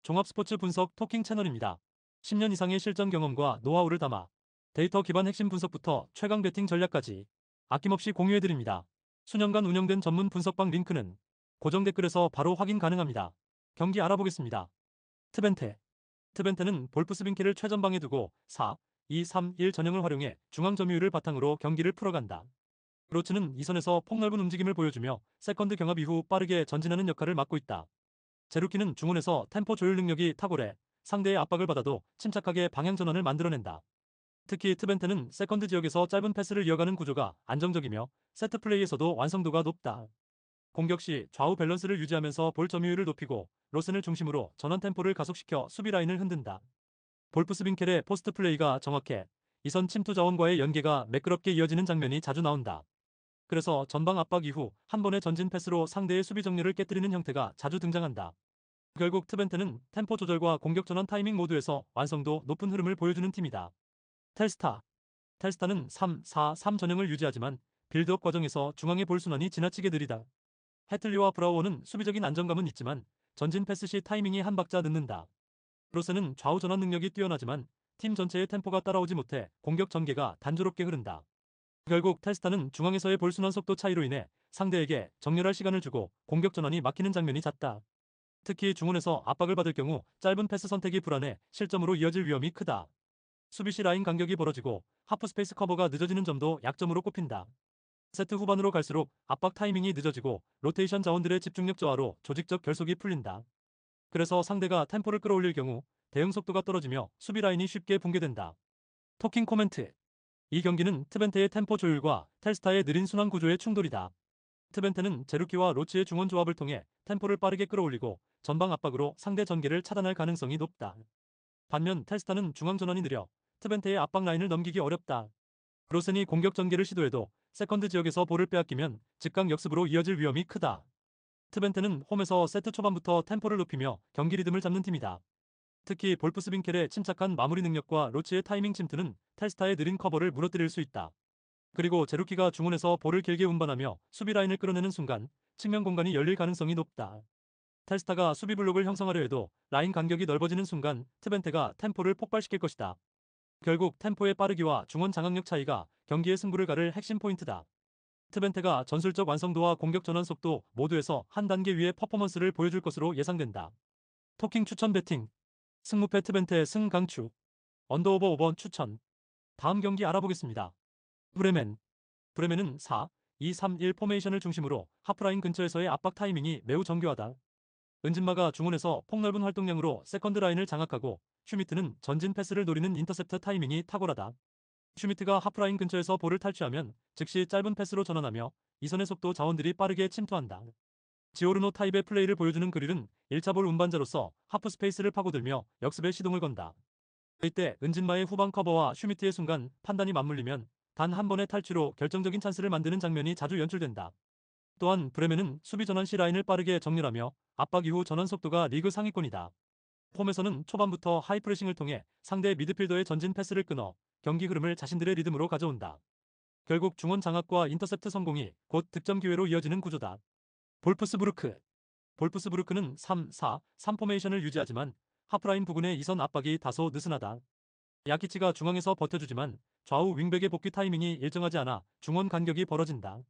종합 스포츠 분석 토킹 채널입니다. 10년 이상의 실전 경험과 노하우를 담아 데이터 기반 핵심 분석부터 최강 배팅 전략까지 아낌없이 공유해드립니다. 수년간 운영된 전문 분석방 링크는 고정 댓글에서 바로 확인 가능합니다. 경기 알아보겠습니다. 트벤테. 트벤테는 볼프스빈케를 최전방에 두고 4, 2, 3, 1 전형을 활용해 중앙 점유율을 바탕으로 경기를 풀어간다. 로츠는 2선에서 폭넓은 움직임을 보여주며 세컨드 경합 이후 빠르게 전진하는 역할을 맡고 있다. 제루키는 중원에서 템포 조율 능력이 탁월해 상대의 압박을 받아도 침착하게 방향 전환을 만들어낸다. 특히 트벤테는 세컨드 지역에서 짧은 패스를 이어가는 구조가 안정적이며 세트 플레이에서도 완성도가 높다. 공격 시 좌우 밸런스를 유지하면서 볼 점유율을 높이고 로센을 중심으로 전환 템포를 가속시켜 수비 라인을 흔든다. 볼프스빈켈의 포스트 플레이가 정확해 이선 침투 자원과의 연계가 매끄럽게 이어지는 장면이 자주 나온다. 그래서 전방 압박 이후 한 번의 전진 패스로 상대의 수비 정렬을 깨뜨리는 형태가 자주 등장한다. 결국 트벤테는 템포 조절과 공격 전환 타이밍 모두에서 완성도 높은 흐름을 보여주는 팀이다. 텔스타. 텔스타는 3-4-3 전형을 유지하지만 빌드업 과정에서 중앙의 볼 순환이 지나치게 느리다. 해틀리와 브라우어는 수비적인 안정감은 있지만 전진 패스 시 타이밍이 한 박자 늦는다. 로스는 좌우 전환 능력이 뛰어나지만 팀 전체의 템포가 따라오지 못해 공격 전개가 단조롭게 흐른다. 결국 텔스타는 중앙에서의 볼 순환 속도 차이로 인해 상대에게 정렬할 시간을 주고 공격 전환이 막히는 장면이 잦다. 특히 중원에서 압박을 받을 경우 짧은 패스 선택이 불안해 실점으로 이어질 위험이 크다. 수비시 라인 간격이 벌어지고 하프 스페이스 커버가 늦어지는 점도 약점으로 꼽힌다. 세트 후반으로 갈수록 압박 타이밍이 늦어지고 로테이션 자원들의 집중력 저하로 조직적 결속이 풀린다. 그래서 상대가 템포를 끌어올릴 경우 대응 속도가 떨어지며 수비 라인이 쉽게 붕괴된다. 토킹 코멘트. 이 경기는 트벤테의 템포 조율과 텔스타의 느린 순환 구조의 충돌이다. 트벤테는 제루키와 로치의 중원 조합을 통해 템포를 빠르게 끌어올리고 전방 압박으로 상대 전개를 차단할 가능성이 높다. 반면 텔스타는 중앙 전환이 느려 트벤테의 압박 라인을 넘기기 어렵다. 로센이 공격 전개를 시도해도 세컨드 지역에서 볼을 빼앗기면 즉각 역습으로 이어질 위험이 크다. 트벤테는 홈에서 세트 초반부터 템포를 높이며 경기 리듬을 잡는 팀이다. 특히 볼프스빈켈의 침착한 마무리 능력과 로치의 타이밍 침투는 텔스타의 느린 커버를 무너뜨릴 수 있다. 그리고 제루키가 중원에서 볼을 길게 운반하며 수비 라인을 끌어내는 순간 측면 공간이 열릴 가능성이 높다. 텔스타가 수비 블록을 형성하려 해도 라인 간격이 넓어지는 순간 트벤테가 템포를 폭발시킬 것이다. 결국 템포의 빠르기와 중원 장악력 차이가 경기의 승부를 가를 핵심 포인트다. 트벤테가 전술적 완성도와 공격 전환 속도 모두에서 한 단계 위의 퍼포먼스를 보여줄 것으로 예상된다. 토킹 추천 배팅. 승무패 트벤테 승강추. 언더오버 5번 추천. 다음 경기 알아보겠습니다. 브레멘. 브레멘은 4, 2, 3, 1 포메이션을 중심으로 하프라인 근처에서의 압박 타이밍이 매우 정교하다. 은진마가 중원에서 폭넓은 활동량으로 세컨드 라인을 장악하고 슈미트는 전진 패스를 노리는 인터셉터 타이밍이 탁월하다. 슈미트가 하프라인 근처에서 볼을 탈취하면 즉시 짧은 패스로 전환하며 이선의 속도 자원들이 빠르게 침투한다. 지오르노 타입의 플레이를 보여주는 그릴은 1차 볼 운반자로서 하프 스페이스를 파고들며 역습에 시동을 건다. 이때 은진마의 후방 커버와 슈미트의 순간 판단이 맞물리면 단 한 번의 탈취로 결정적인 찬스를 만드는 장면이 자주 연출된다. 또한 브레멘은 수비 전환 시 라인을 빠르게 정렬하며 압박 이후 전환 속도가 리그 상위권이다. 홈에서는 초반부터 하이프레싱을 통해 상대 미드필더의 전진 패스를 끊어 경기 흐름을 자신들의 리듬으로 가져온다. 결국 중원 장악과 인터셉트 성공이 곧 득점 기회로 이어지는 구조다. 볼프스부르크. 볼프스부르크는 3-4-3 포메이션을 유지하지만 하프라인 부근의 이선 압박이 다소 느슨하다. 야키치가 중앙에서 버텨주지만 좌우 윙백의 복귀 타이밍이 일정하지 않아 중원 간격이 벌어진다.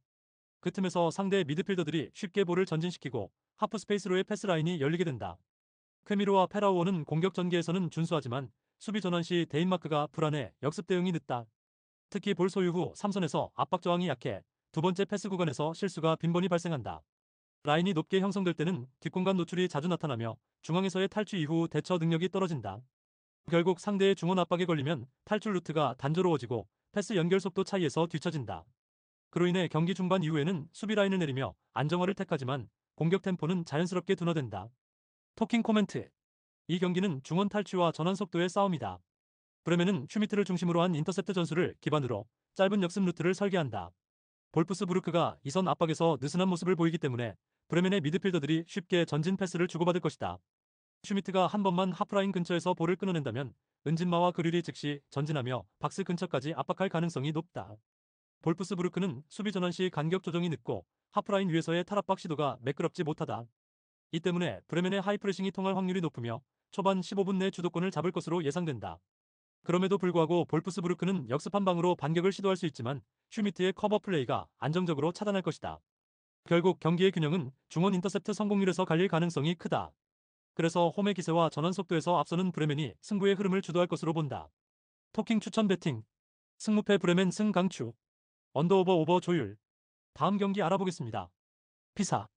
그 틈에서 상대 미드필더들이 쉽게 볼을 전진시키고 하프 스페이스로의 패스라인이 열리게 된다. 쾌미로와 페라우어는 공격 전개에서는 준수하지만 수비 전환 시 데인마크가 불안해 역습 대응이 늦다. 특히 볼 소유 후 3선에서 압박 저항이 약해 두 번째 패스 구간에서 실수가 빈번히 발생한다. 라인이 높게 형성될 때는 뒷공간 노출이 자주 나타나며 중앙에서의 탈취 이후 대처 능력이 떨어진다. 결국 상대의 중원 압박에 걸리면 탈출 루트가 단조로워지고 패스 연결 속도 차이에서 뒤처진다. 그로 인해 경기 중반 이후에는 수비 라인을 내리며 안정화를 택하지만 공격 템포는 자연스럽게 둔화된다. 토킹 코멘트. 이 경기는 중원 탈취와 전환 속도의 싸움이다. 브레멘은 슈미트를 중심으로 한 인터셉트 전술을 기반으로 짧은 역습 루트를 설계한다. 볼프스부르크가 이선 압박에서 느슨한 모습을 보이기 때문에 브레멘의 미드필더들이 쉽게 전진 패스를 주고받을 것이다. 슈미트가 한 번만 하프라인 근처에서 볼을 끊어낸다면 은진마와 그릴이 즉시 전진하며 박스 근처까지 압박할 가능성이 높다. 볼프스부르크는 수비 전환 시 간격 조정이 늦고 하프라인 위에서의 탈압박 시도가 매끄럽지 못하다. 이 때문에 브레멘의 하이프레싱이 통할 확률이 높으며 초반 15분 내 주도권을 잡을 것으로 예상된다. 그럼에도 불구하고 볼프스부르크는 역습 한 방으로 반격을 시도할 수 있지만 슈미트의 커버 플레이가 안정적으로 차단할 것이다. 결국 경기의 균형은 중원 인터셉트 성공률에서 갈릴 가능성이 크다. 그래서 홈의 기세와 전환 속도에서 앞서는 브레멘이 승부의 흐름을 주도할 것으로 본다. 토킹 추천 배팅. 승무패 브레멘 승 강추. 언더오버 오버 조율. 다음 경기 알아보겠습니다. 피사.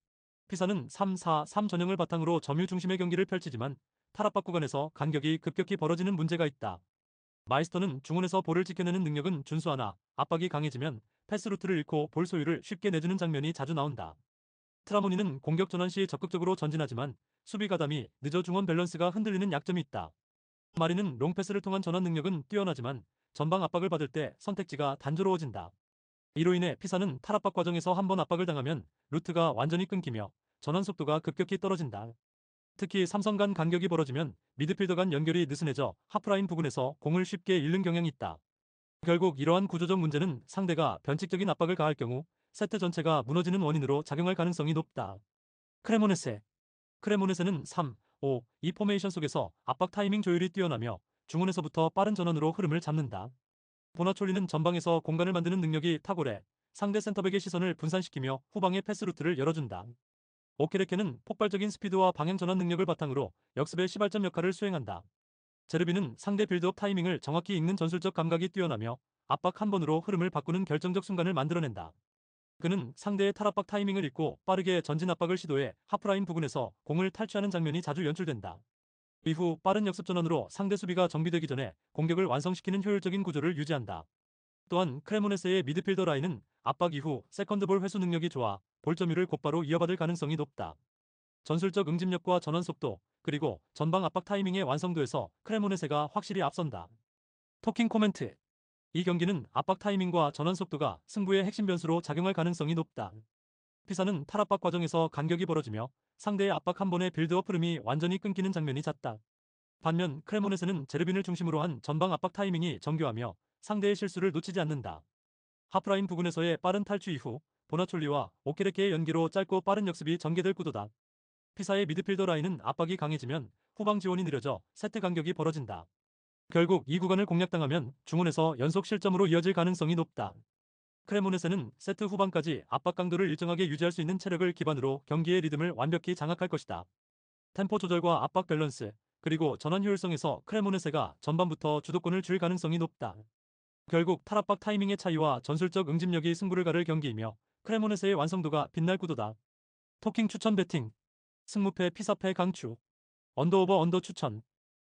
피사는 3-4-3 전형을 바탕으로 점유 중심의 경기를 펼치지만 탈압박 구간에서 간격이 급격히 벌어지는 문제가 있다. 마이스터는 중원에서 볼을 지켜내는 능력은 준수하나 압박이 강해지면 패스 루트를 잃고 볼 소유를 쉽게 내주는 장면이 자주 나온다. 트라모니는 공격 전환 시 적극적으로 전진하지만 수비 가담이 늦어 중원 밸런스가 흔들리는 약점이 있다. 마리는 롱패스를 통한 전환 능력은 뛰어나지만 전방 압박을 받을 때 선택지가 단조로워진다. 이로 인해 피사는 탈압박 과정에서 한 번 압박을 당하면 루트가 완전히 끊기며 전환 속도가 급격히 떨어진다. 특히 삼성 간 간격이 벌어지면 미드필더 간 연결이 느슨해져 하프라인 부근에서 공을 쉽게 잃는 경향이 있다. 결국 이러한 구조적 문제는 상대가 변칙적인 압박을 가할 경우 세트 전체가 무너지는 원인으로 작용할 가능성이 높다. 크레모네세. 크레모네세는 3, 5, 2 포메이션 속에서 압박 타이밍 조율이 뛰어나며 중원에서부터 빠른 전환으로 흐름을 잡는다. 보나촐리는 전방에서 공간을 만드는 능력이 탁월해 상대 센터백의 시선을 분산시키며 후방의 패스 루트를 열어준다. 오케레케는 폭발적인 스피드와 방향 전환 능력을 바탕으로 역습의 시발점 역할을 수행한다. 제르비는 상대 빌드업 타이밍을 정확히 읽는 전술적 감각이 뛰어나며 압박 한 번으로 흐름을 바꾸는 결정적 순간을 만들어낸다. 그는 상대의 탈압박 타이밍을 읽고 빠르게 전진 압박을 시도해 하프라인 부근에서 공을 탈취하는 장면이 자주 연출된다. 이후 빠른 역습 전환으로 상대 수비가 정비되기 전에 공격을 완성시키는 효율적인 구조를 유지한다. 또한 크레모네세의 미드필더 라인은 압박 이후 세컨드볼 회수 능력이 좋아 볼 점유를 곧바로 이어받을 가능성이 높다. 전술적 응집력과 전환 속도, 그리고 전방 압박 타이밍의 완성도에서 크레모네세가 확실히 앞선다. 토킹 코멘트. 이 경기는 압박 타이밍과 전환 속도가 승부의 핵심 변수로 작용할 가능성이 높다. 피사는 탈압박 과정에서 간격이 벌어지며 상대의 압박 한 번의 빌드업 흐름이 완전히 끊기는 장면이 잦다. 반면 크레모네세는 제르빈을 중심으로 한 전방 압박 타이밍이 정교하며 상대의 실수를 놓치지 않는다. 하프라인 부근에서의 빠른 탈취 이후 보나촐리와 오케레케의 연기로 짧고 빠른 역습이 전개될 구도다. 피사의 미드필더 라인은 압박이 강해지면 후방 지원이 느려져 세트 간격이 벌어진다. 결국 이 구간을 공략당하면 중원에서 연속 실점으로 이어질 가능성이 높다. 크레모네세는 세트 후반까지 압박 강도를 일정하게 유지할 수 있는 체력을 기반으로 경기의 리듬을 완벽히 장악할 것이다. 템포 조절과 압박 밸런스, 그리고 전환 효율성에서 크레모네세가 전반부터 주도권을 줄 가능성이 높다. 결국 탈압박 타이밍의 차이와 전술적 응집력이 승부를 가를 경기이며 크레모네세의 완성도가 빛날 구도다. 토킹 추천 배팅. 승무패 피사패 강추. 언더오버 언더 추천.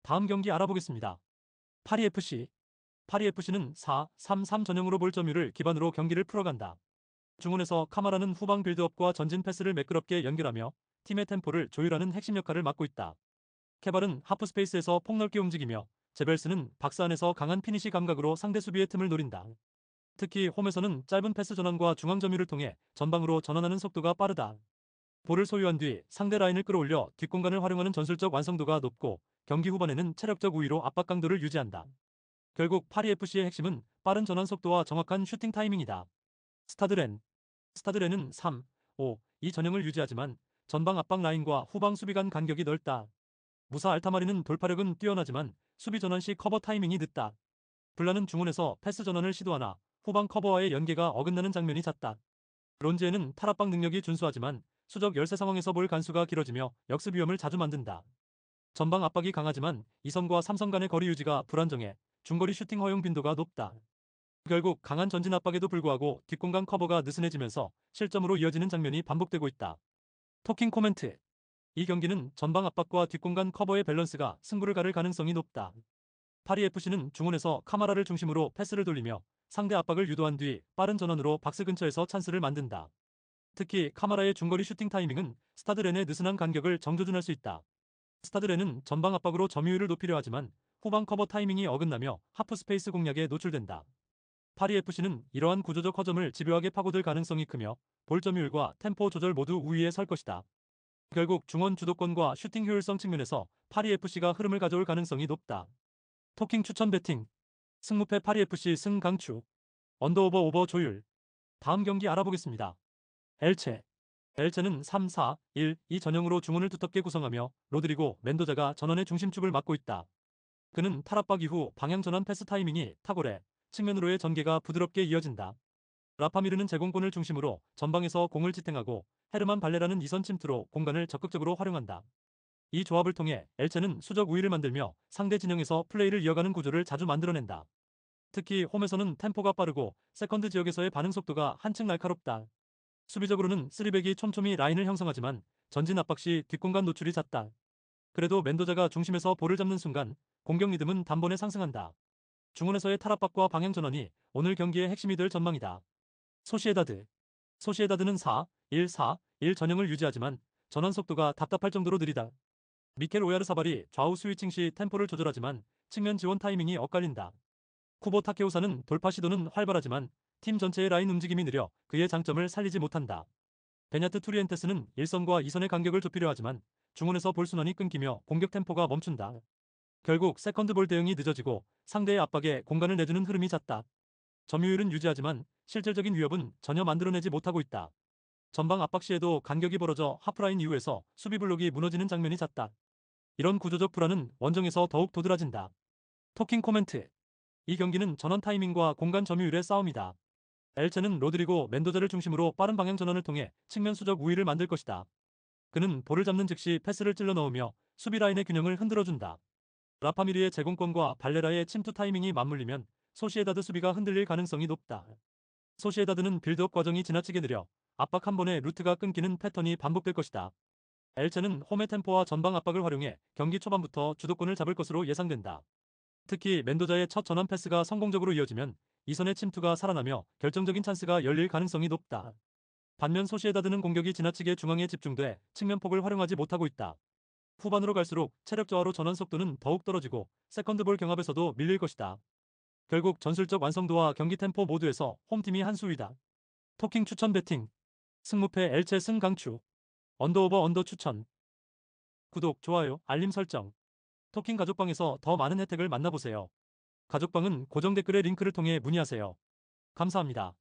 다음 경기 알아보겠습니다. 파리FC. 파리FC는 4-3-3 전형으로 볼 점유를 기반으로 경기를 풀어간다. 중원에서 카마라는 후방 빌드업과 전진 패스를 매끄럽게 연결하며 팀의 템포를 조율하는 핵심 역할을 맡고 있다. 케발은 하프 스페이스에서 폭넓게 움직이며 제벨스는 박스 안에서 강한 피니시 감각으로 상대 수비의 틈을 노린다. 특히 홈에서는 짧은 패스 전환과 중앙 점유를 통해 전방으로 전환하는 속도가 빠르다. 볼을 소유한 뒤 상대 라인을 끌어올려 뒷공간을 활용하는 전술적 완성도가 높고 경기 후반에는 체력적 우위로 압박 강도를 유지한다. 결국 파리FC의 핵심은 빠른 전환 속도와 정확한 슈팅 타이밍이다. 스타드렌. 스타드렌은 3, 5, 이 전형을 유지하지만 전방 압박 라인과 후방 수비 간 간격이 넓다. 무사 알타마리는 돌파력은 뛰어나지만 수비 전환 시 커버 타이밍이 늦다. 블라는 중원에서 패스 전환을 시도하나 후방 커버와의 연계가 어긋나는 장면이 잦다. 론지에는 탈압박 능력이 준수하지만 수적 열세 상황에서 볼 간수가 길어지며 역습 위험을 자주 만든다. 전방 압박이 강하지만 2선과 3선 간의 거리 유지가 불안정해 중거리 슈팅 허용 빈도가 높다. 결국 강한 전진 압박에도 불구하고 뒷공간 커버가 느슨해지면서 실점으로 이어지는 장면이 반복되고 있다. 토킹 코멘트. 이 경기는 전방 압박과 뒷공간 커버의 밸런스가 승부를 가를 가능성이 높다. 파리FC는 중원에서 카마라를 중심으로 패스를 돌리며 상대 압박을 유도한 뒤 빠른 전환으로 박스 근처에서 찬스를 만든다. 특히 카마라의 중거리 슈팅 타이밍은 스타드렌의 느슨한 간격을 정조준할 수 있다. 스타드렌은 전방 압박으로 점유율을 높이려 하지만 후방 커버 타이밍이 어긋나며 하프 스페이스 공략에 노출된다. 파리FC는 이러한 구조적 허점을 집요하게 파고들 가능성이 크며 볼 점유율과 템포 조절 모두 우위에 설 것이다. 결국 중원 주도권과 슈팅 효율성 측면에서 파리FC가 흐름을 가져올 가능성이 높다. 토킹 추천 배팅. 승무패 파리FC 승 강추. 언더오버 오버 조율. 다음 경기 알아보겠습니다. 엘체. 엘체는 3-4-1-2 전형으로 중원을 두텁게 구성하며 로드리고 멘도자가 전원의 중심축을 맡고 있다. 그는 탈압박 이후 방향 전환 패스 타이밍이 탁월해 측면으로의 전개가 부드럽게 이어진다. 라파미르는 제공권을 중심으로 전방에서 공을 지탱하고 헤르만 발레라는 이선 침투로 공간을 적극적으로 활용한다. 이 조합을 통해 엘체는 수적 우위를 만들며 상대 진영에서 플레이를 이어가는 구조를 자주 만들어낸다. 특히 홈에서는 템포가 빠르고 세컨드 지역에서의 반응 속도가 한층 날카롭다. 수비적으로는 쓰리백이 촘촘히 라인을 형성하지만 전진 압박 시 뒷공간 노출이 잦다. 그래도 멘도자가 중심에서 볼을 잡는 순간 공격 리듬은 단번에 상승한다. 중원에서의 탈압박과 방향 전환이 오늘 경기의 핵심이 될 전망이다. 소시에다드. 소시에다드는 4-1-4-1 전형을 유지하지만 전환 속도가 답답할 정도로 느리다. 미켈 오야르사발이 좌우 스위칭 시 템포를 조절하지만 측면 지원 타이밍이 엇갈린다. 쿠보 타케오사는 돌파 시도는 활발하지만 팀 전체의 라인 움직임이 느려 그의 장점을 살리지 못한다. 베냐트 투리엔테스는 1선과 2선의 간격을 좁히려 하지만 중원에서 볼 순환이 끊기며 공격 템포가 멈춘다. 결국 세컨드 볼 대응이 늦어지고 상대의 압박에 공간을 내주는 흐름이 잦다. 점유율은 유지하지만 실질적인 위협은 전혀 만들어내지 못하고 있다. 전방 압박 시에도 간격이 벌어져 하프라인 이후에서 수비 블록이 무너지는 장면이 잦다. 이런 구조적 불안은 원정에서 더욱 도드라진다. 토킹 코멘트. 이 경기는 전원 타이밍과 공간 점유율의 싸움이다. 엘체는 로드리고 멘도자를 중심으로 빠른 방향 전환을 통해 측면 수적 우위를 만들 것이다. 그는 볼을 잡는 즉시 패스를 찔러 넣으며 수비 라인의 균형을 흔들어준다. 라파미르의 제공권과 발레라의 침투 타이밍이 맞물리면 소시에다드 수비가 흔들릴 가능성이 높다. 소시에다드는 빌드업 과정이 지나치게 느려 압박 한 번에 루트가 끊기는 패턴이 반복될 것이다. 엘체는 홈의 템포와 전방 압박을 활용해 경기 초반부터 주도권을 잡을 것으로 예상된다. 특히 멘도자의 첫 전환 패스가 성공적으로 이어지면 이선의 침투가 살아나며 결정적인 찬스가 열릴 가능성이 높다. 반면 소시에다드는 공격이 지나치게 중앙에 집중돼 측면 폭을 활용하지 못하고 있다. 후반으로 갈수록 체력 저하로 전환 속도는 더욱 떨어지고 세컨드볼 경합에서도 밀릴 것이다. 결국 전술적 완성도와 경기 템포 모두에서 홈팀이 한 수위다. 토킹 추천 배팅. 승무패 엘체 승 강추. 언더오버 언더 추천. 구독, 좋아요, 알림 설정. 토킹 가족방에서 더 많은 혜택을 만나보세요. 가족방은 고정 댓글의 링크를 통해 문의하세요. 감사합니다.